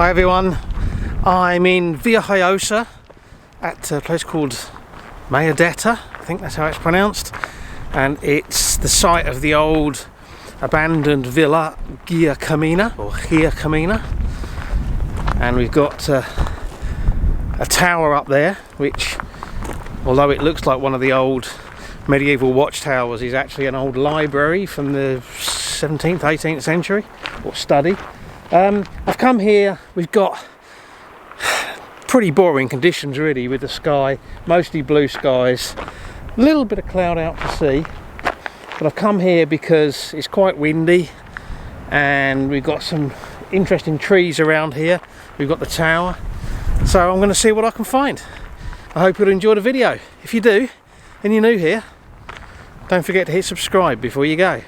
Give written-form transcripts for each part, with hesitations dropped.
Hi everyone, I'm in Villajoyosa at a place called Mayadeta, I think that's how it's pronounced, and it's the site of the old abandoned villa Gia Camina, and we've got a tower up there which, although it looks like one of the old medieval watchtowers, is actually an old library from the 17th, 18th century, or study. I've come here, we've got pretty boring conditions really with the sky, mostly blue skies, a little bit of cloud out to sea, but I've come here because it's quite windy and we've got some interesting trees around here. We've got the tower, so I'm going to see what I can find. I hope you'll enjoy the video. If you do, and you're new here, don't forget to hit subscribe before you go.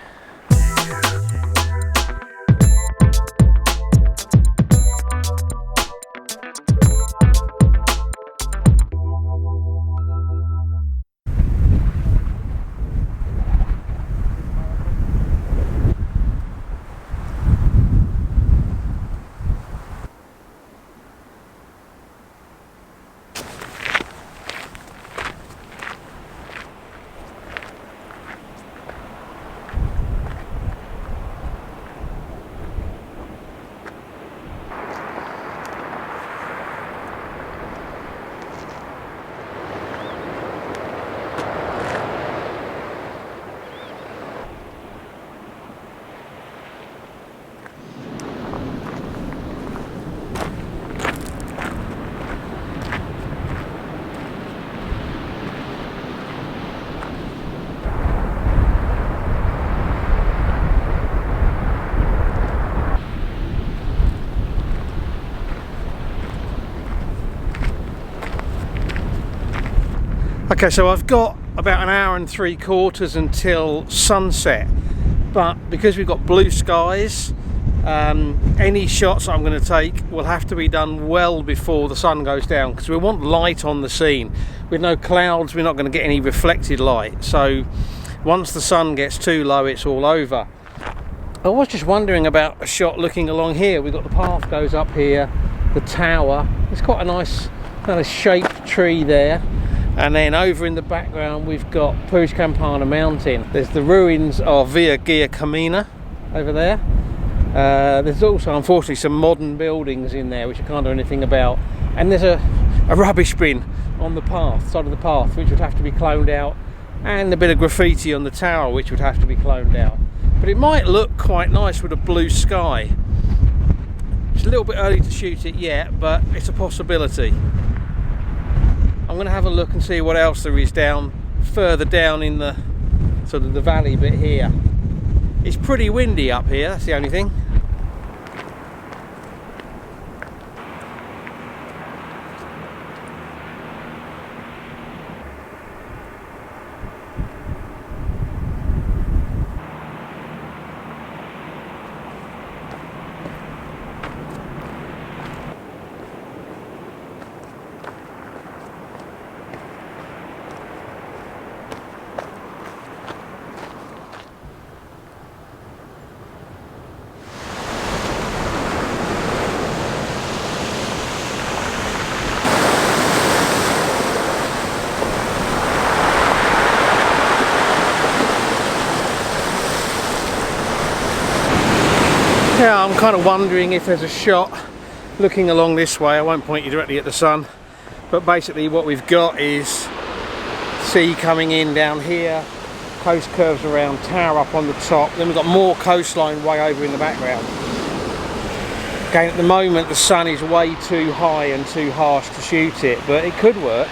Okay, so I've got about an hour and 3/4 until sunset, but because we've got blue skies, any shots I'm going to take will have to be done well before the sun goes down, because we want light on the scene. With no clouds, we're not going to get any reflected light, so once the sun gets too low, it's all over. I was just wondering about a shot looking along here. We've got the path goes up here, the tower, it's quite a nice kind of shaped tree there. And then over in the background we've got Puig Campana mountain. There's the ruins of Villa Gia Camina over there. There's also unfortunately some modern buildings in there which I can't do anything about. And there's a rubbish bin on the path, side of the path, which would have to be cloned out. And a bit of graffiti on the tower which would have to be cloned out. But it might look quite nice with a blue sky. It's a little bit early to shoot it yet, but it's a possibility. I'm going to have a look and see what else there is further down in the sort of the valley bit here. It's pretty windy up here, that's the only thing. Yeah, I'm kind of wondering if there's a shot looking along this way. I won't point you directly at the sun, but basically what we've got is sea coming in down here, coast curves around, tower up on the top, then we've got more coastline way over in the background. Again, at the moment the sun is way too high and too harsh to shoot it, but it could work.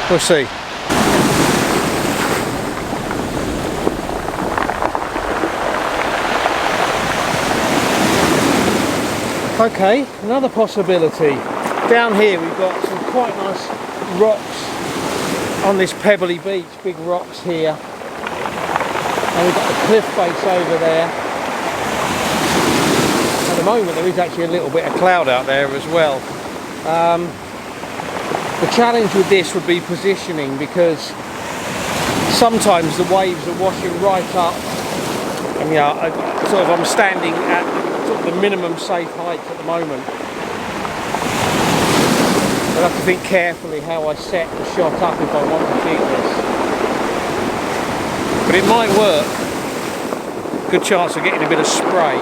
We'll see. Okay, another possibility. Down here we've got some quite nice rocks on this pebbly beach, big rocks here. And we've got the cliff face over there. At the moment there is actually a little bit of cloud out there as well. The challenge with this would be positioning, because sometimes the waves are washing right up, and yeah, I'm standing at sort of the minimum safe height at the moment. I'll have to think carefully how I set the shot up if I want to shoot this. But it might work. Good chance of getting a bit of spray.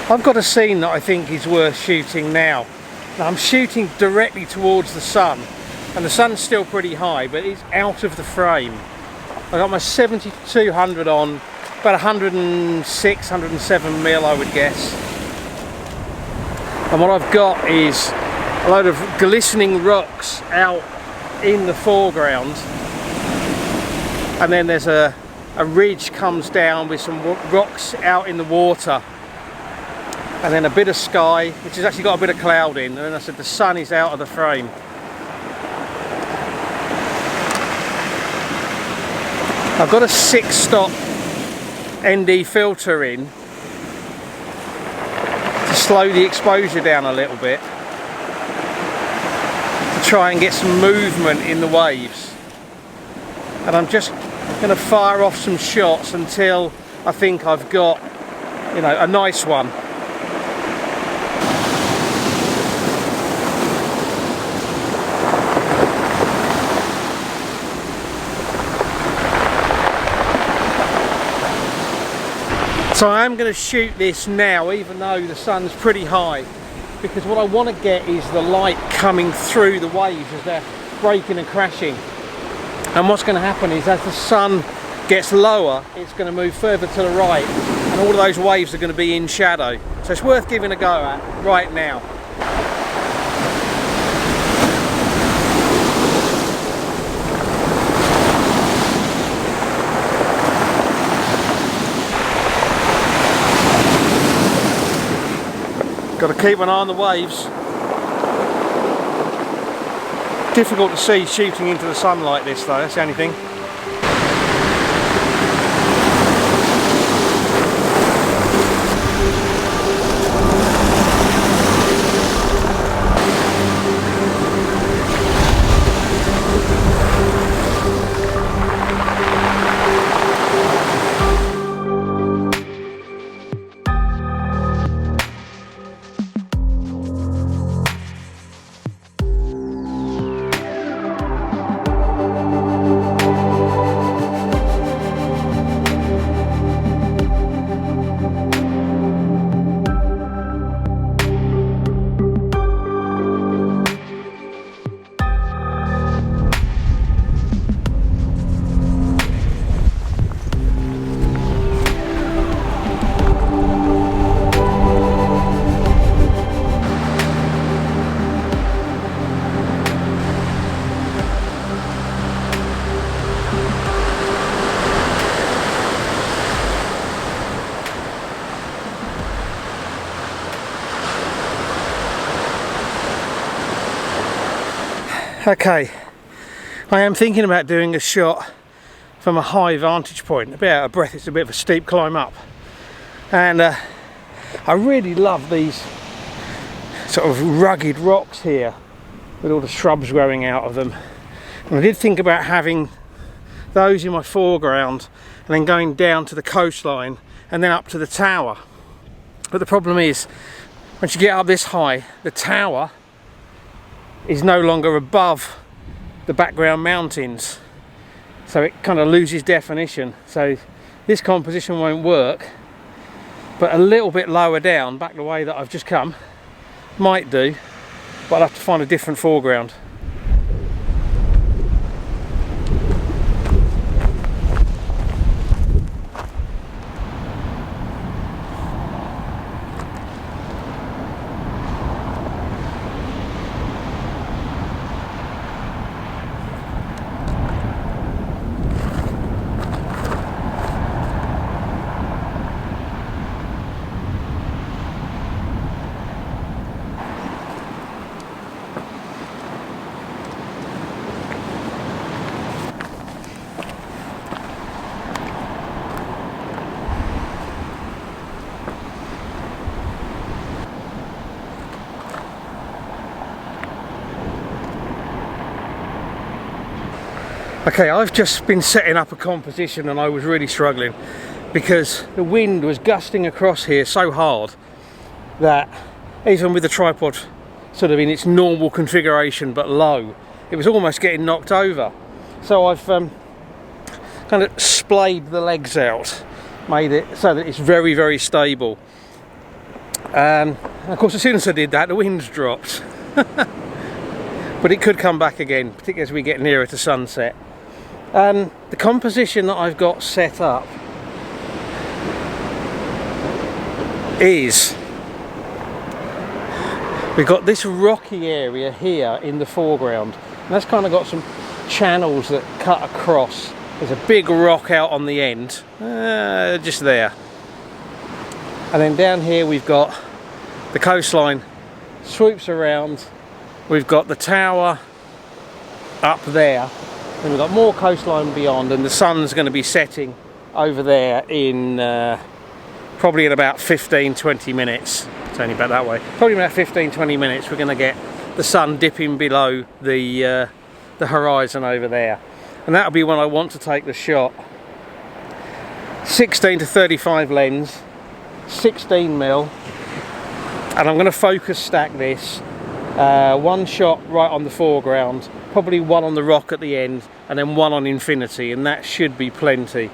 I've got a scene that I think is worth shooting now. Now I'm shooting directly towards the sun, and the sun's still pretty high, but it's out of the frame. I got my 70-200 on, about 106, 107 mil I would guess. And what I've got is a load of glistening rocks out in the foreground, and then there's a ridge comes down with some rocks out in the water, and then a bit of sky, which has actually got a bit of cloud in, and then I said the sun is out of the frame. I've got a 6-stop ND filter in to slow the exposure down a little bit, to try and get some movement in the waves. And I'm just going to fire off some shots until I think I've got, you know, a nice one. So I am going to shoot this now, even though the sun's pretty high, because what I want to get is the light coming through the waves as they're breaking and crashing. And what's going to happen is, as the sun gets lower, it's going to move further to the right, and all of those waves are going to be in shadow. So it's worth giving a go at right now. Got to keep an eye on the waves. Difficult to see shooting into the sun like this though, that's the only thing. Okay, I am thinking about doing a shot from a high vantage point, a bit out of breath. It's a bit of a steep climb up, and I really love these sort of rugged rocks here with all the shrubs growing out of them. And I did think about having those in my foreground and then going down to the coastline and then up to the tower. But the problem is, once you get up this high, the tower is no longer above the background mountains, so it kind of loses definition. So this composition won't work, but a little bit lower down, back the way that I've just come, might do, but I'll have to find a different foreground. Okay, I've just been setting up a composition and I was really struggling. because the wind was gusting across here so hard that even with the tripod sort of in its normal configuration but low, it was almost getting knocked over. So I've kind of splayed the legs out, made it so that it's very, very stable. And of course, as soon as I did that, the wind's dropped. But it could come back again, particularly as we get nearer to sunset. The composition that I've got set up is, we've got this rocky area here in the foreground, and that's kind of got some channels that cut across. There's a big rock out on the end, just there. And then down here we've got the coastline, swoops around. We've got the tower up there, and we've got more coastline beyond, and the sun's going to be setting over there in probably in about 15-20 minutes. It's only about that way. Probably about 15-20 minutes we're going to get the sun dipping below the horizon over there, and that'll be when I want to take the shot. 16-35 lens, 16mm, and I'm going to focus stack this. One shot right on the foreground, probably one on the rock at the end, and then one on infinity, and that should be plenty.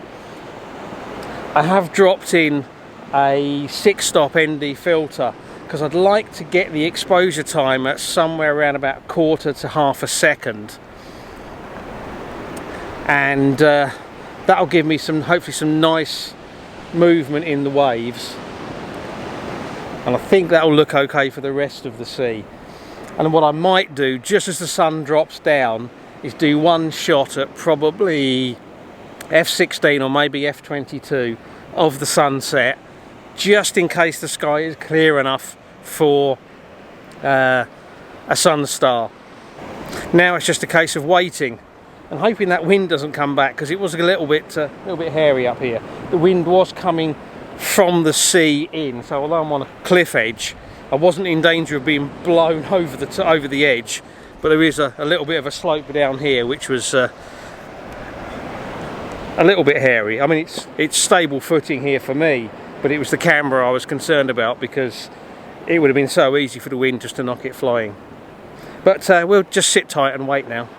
I have dropped in a 6-stop ND filter because I'd like to get the exposure time at somewhere around about 1/4 to half a second, and that'll give me hopefully some nice movement in the waves, and I think that'll look okay for the rest of the sea. And what I might do, just as the sun drops down, is do one shot at probably f/16 or maybe f/22 of the sunset, just in case the sky is clear enough for a Sunstar. Now it's just a case of waiting and hoping that wind doesn't come back, because it was a little bit hairy up here. The wind was coming from the sea in, so although I'm on a cliff edge, I wasn't in danger of being blown over the edge, but there is a little bit of a slope down here which was a little bit hairy. I mean, it's stable footing here for me, but it was the camera I was concerned about, because it would have been so easy for the wind just to knock it flying. But we'll just sit tight and wait now.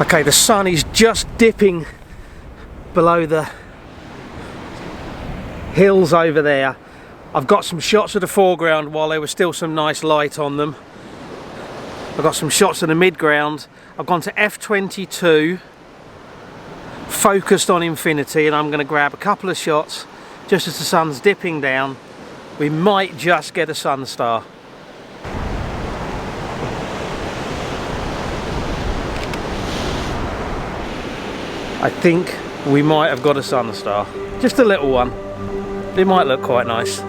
Okay, the sun is just dipping below the hills over there. I've got some shots of the foreground while there was still some nice light on them. I've got some shots of the midground. I've gone to f/22, focused on infinity, and I'm going to grab a couple of shots just as the sun's dipping down. We might just get a Sunstar. I think we might have got a Sunstar. Just a little one. It might look quite nice.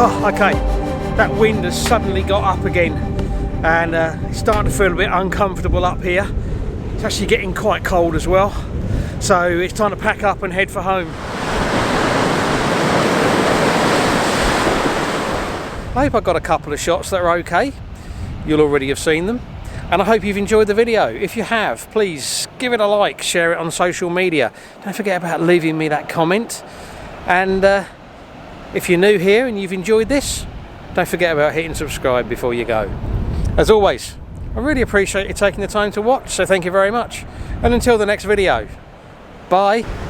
Oh, okay, that wind has suddenly got up again, and it's starting to feel a bit uncomfortable up here. It's actually getting quite cold as well, so it's time to pack up and head for home. I hope I got a couple of shots that are okay. You'll already have seen them, and I hope you've enjoyed the video. If you have, please give it a like, share it on social media. Don't forget about leaving me that comment, and if you're new here and you've enjoyed this, don't forget about hitting subscribe before you go. As always, I really appreciate you taking the time to watch, so thank you very much. And until the next video, bye.